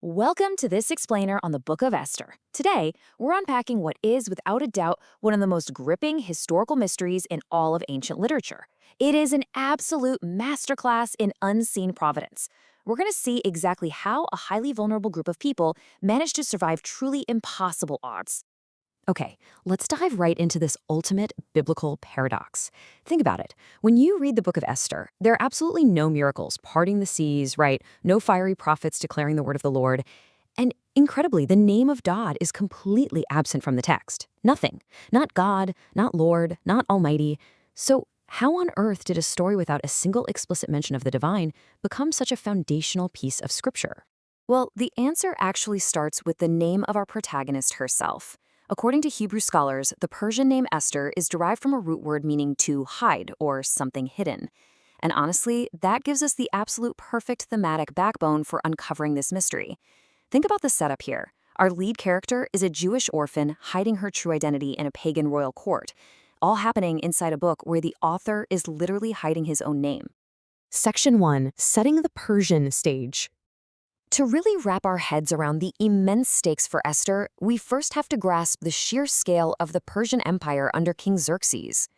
Welcome to this explainer on the Book of Esther. Today, we're unpacking what is, without a doubt, one of the most gripping historical mysteries in all of ancient literature. It is an absolute masterclass in unseen providence. We're going to see exactly how a highly vulnerable group of people managed to survive truly impossible odds. Okay, let's dive right into this ultimate biblical paradox. Think about it. When you read the book of Esther, there are absolutely no miracles parting the seas, right? No fiery prophets declaring the word of the Lord. And incredibly, the name of God is completely absent from the text. Nothing. Not God, not Lord, not Almighty. So how on earth did a story without a single explicit mention of the divine become such a foundational piece of scripture? Well, the answer actually starts with the name of our protagonist herself. According to Hebrew scholars, the Persian name Esther is derived from a root word meaning to hide or something hidden. And honestly, that gives us the absolute perfect thematic backbone for uncovering this mystery. Think about the setup here. Our lead character is a Jewish orphan hiding her true identity in a pagan royal court, all happening inside a book where the author is literally hiding his own name. Section 1. Setting the Persian stage. To really wrap our heads around the immense stakes for Esther, we first have to grasp the sheer scale of the Persian Empire under King Xerxes.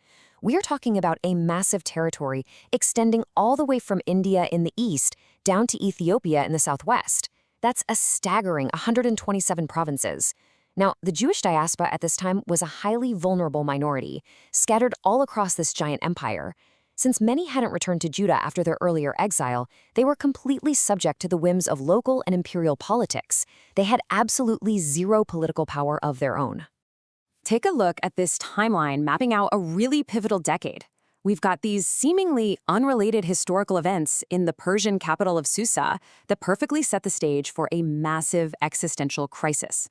We are talking about a massive territory extending all the way from India in the east down to Ethiopia in the southwest. That's a staggering 127 provinces. Now, the Jewish diaspora at this time was a highly vulnerable minority, scattered all across this giant empire. Since many hadn't returned to Judah after their earlier exile, they were completely subject to the whims of local and imperial politics. They had absolutely zero political power of their own. Take a look at this timeline mapping out a really pivotal decade. We've got these seemingly unrelated historical events in the Persian capital of Susa that perfectly set the stage for a massive existential crisis.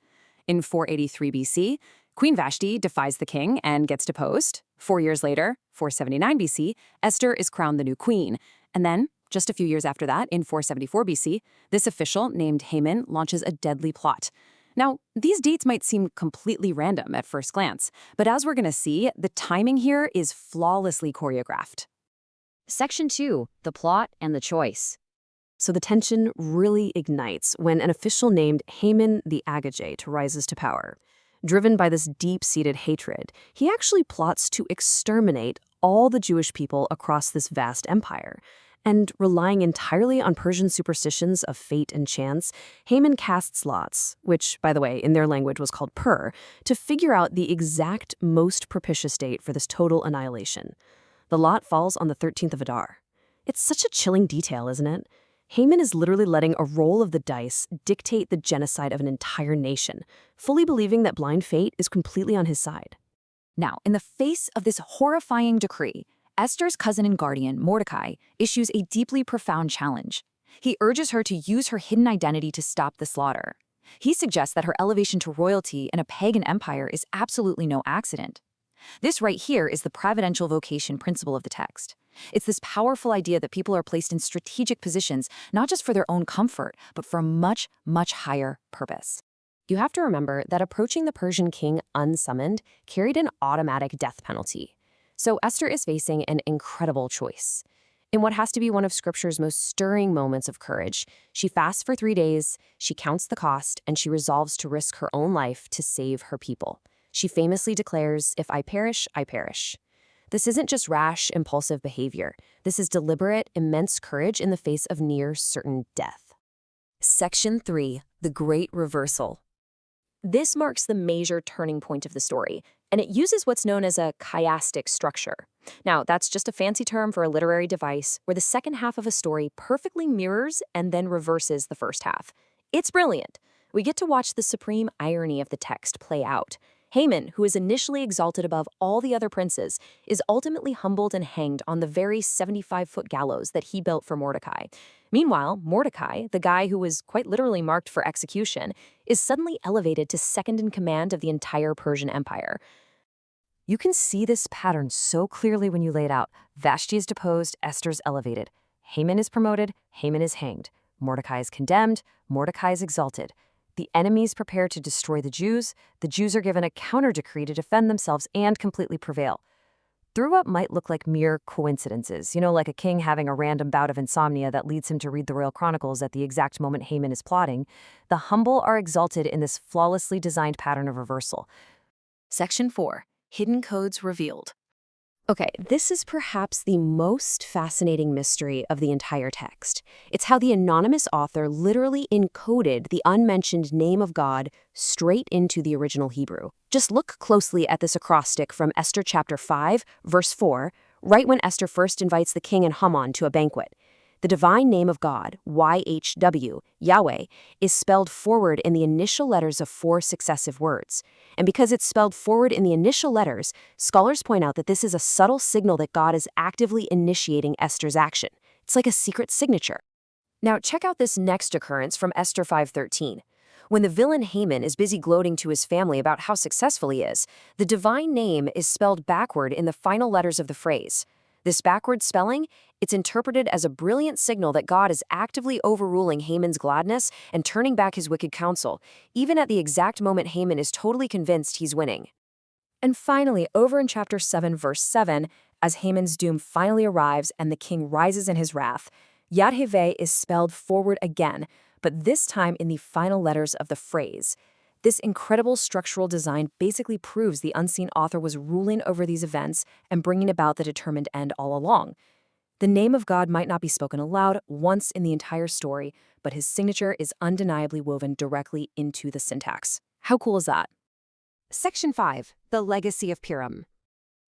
In 483 BC, Queen Vashti defies the king and gets deposed. 4 years later, 479 BC, Esther is crowned the new queen. And then, just a few years after that, in 474 BC, this official named Haman launches a deadly plot. Now, these dates might seem completely random at first glance, but as we're going to see, the timing here is flawlessly choreographed. Section 2. The Plot and the Choice. So the tension really ignites when an official named Haman the Agagite rises to power. Driven by this deep-seated hatred, he actually plots to exterminate all the Jewish people across this vast empire. And relying entirely on Persian superstitions of fate and chance, Haman casts lots, which, by the way, in their language was called pur, to figure out the exact most propitious date for this total annihilation. The lot falls on the 13th of Adar. It's such a chilling detail, isn't it? Haman is literally letting a roll of the dice dictate the genocide of an entire nation, fully believing that blind fate is completely on his side. Now, in the face of this horrifying decree, Esther's cousin and guardian, Mordecai, issues a deeply profound challenge. He urges her to use her hidden identity to stop the slaughter. He suggests that her elevation to royalty in a pagan empire is absolutely no accident. This right here is the providential vocation principle of the text. It's this powerful idea that people are placed in strategic positions, not just for their own comfort, but for a much, much higher purpose. You have to remember that approaching the Persian king unsummoned carried an automatic death penalty. So Esther is facing an incredible choice. In what has to be one of Scripture's most stirring moments of courage, she fasts for 3 days, she counts the cost, and she resolves to risk her own life to save her people. She famously declares, "If I perish, I perish." This isn't just rash, impulsive behavior. This is deliberate, immense courage in the face of near certain death. Section 3. The Great Reversal. This marks the major turning point of the story, and it uses what's known as a chiastic structure. Now, that's just a fancy term for a literary device where the second half of a story perfectly mirrors and then reverses the first half. It's brilliant. We get to watch the supreme irony of the text play out. Haman, who is initially exalted above all the other princes, is ultimately humbled and hanged on the very 75-foot gallows that he built for Mordecai. Meanwhile, Mordecai, the guy who was quite literally marked for execution, is suddenly elevated to second in command of the entire Persian Empire. You can see this pattern so clearly when you lay it out. Vashti is deposed, Esther's elevated. Haman is promoted, Haman is hanged. Mordecai is condemned, Mordecai is exalted. The enemies prepare to destroy the Jews are given a counter-decree to defend themselves and completely prevail. Through what might look like mere coincidences, like a king having a random bout of insomnia that leads him to read the royal chronicles at the exact moment Haman is plotting, the humble are exalted in this flawlessly designed pattern of reversal. Section 4. Hidden Codes Revealed. Okay, this is perhaps the most fascinating mystery of the entire text. It's how the anonymous author literally encoded the unmentioned name of God straight into the original Hebrew. Just look closely at this acrostic from Esther chapter 5, verse 4, right when Esther first invites the king and Haman to a banquet. The divine name of God, YHW, Yahweh, is spelled forward in the initial letters of 4 successive words. And because it's spelled forward in the initial letters, scholars point out that this is a subtle signal that God is actively initiating Esther's action. It's like a secret signature. Now, check out this next occurrence from Esther 5:13. When the villain Haman is busy gloating to his family about how successful he is, the divine name is spelled backward in the final letters of the phrase. This backward spelling, it's interpreted as a brilliant signal that God is actively overruling Haman's gladness and turning back his wicked counsel, even at the exact moment Haman is totally convinced he's winning. And finally, over in chapter 7, verse 7, as Haman's doom finally arrives and the king rises in his wrath, Yad-Heh is spelled forward again, but this time in the final letters of the phrase. This incredible structural design basically proves the unseen author was ruling over these events and bringing about the determined end all along. The name of God might not be spoken aloud once in the entire story, but his signature is undeniably woven directly into the syntax. How cool is that? Section 5. The Legacy of Purim.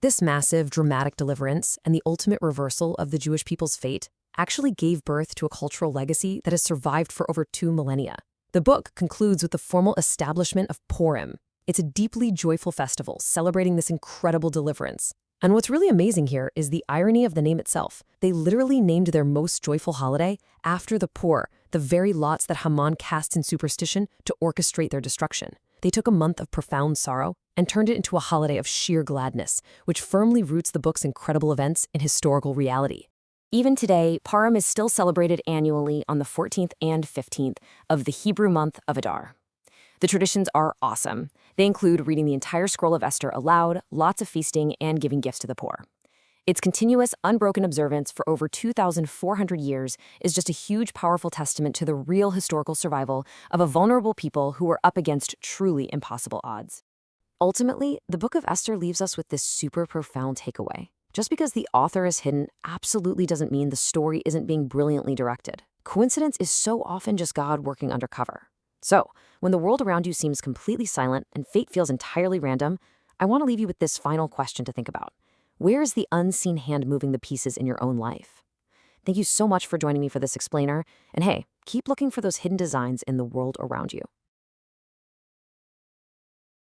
This massive, dramatic deliverance and the ultimate reversal of the Jewish people's fate actually gave birth to a cultural legacy that has survived for over 2 millennia. The book concludes with the formal establishment of Purim. It's a deeply joyful festival celebrating this incredible deliverance. And what's really amazing here is the irony of the name itself. They literally named their most joyful holiday after the Pur, the very lots that Haman cast in superstition to orchestrate their destruction. They took a month of profound sorrow and turned it into a holiday of sheer gladness, which firmly roots the book's incredible events in historical reality. Even today, Purim is still celebrated annually on the 14th and 15th of the Hebrew month of Adar. The traditions are awesome. They include reading the entire scroll of Esther aloud, lots of feasting, and giving gifts to the poor. Its continuous, unbroken observance for over 2,400 years is just a huge, powerful testament to the real historical survival of a vulnerable people who were up against truly impossible odds. Ultimately, the Book of Esther leaves us with this super profound takeaway. Just because the author is hidden absolutely doesn't mean the story isn't being brilliantly directed. Coincidence is so often just God working undercover. So, when the world around you seems completely silent and fate feels entirely random, I want to leave you with this final question to think about. Where is the unseen hand moving the pieces in your own life? Thank you so much for joining me for this explainer, and hey, keep looking for those hidden designs in the world around you.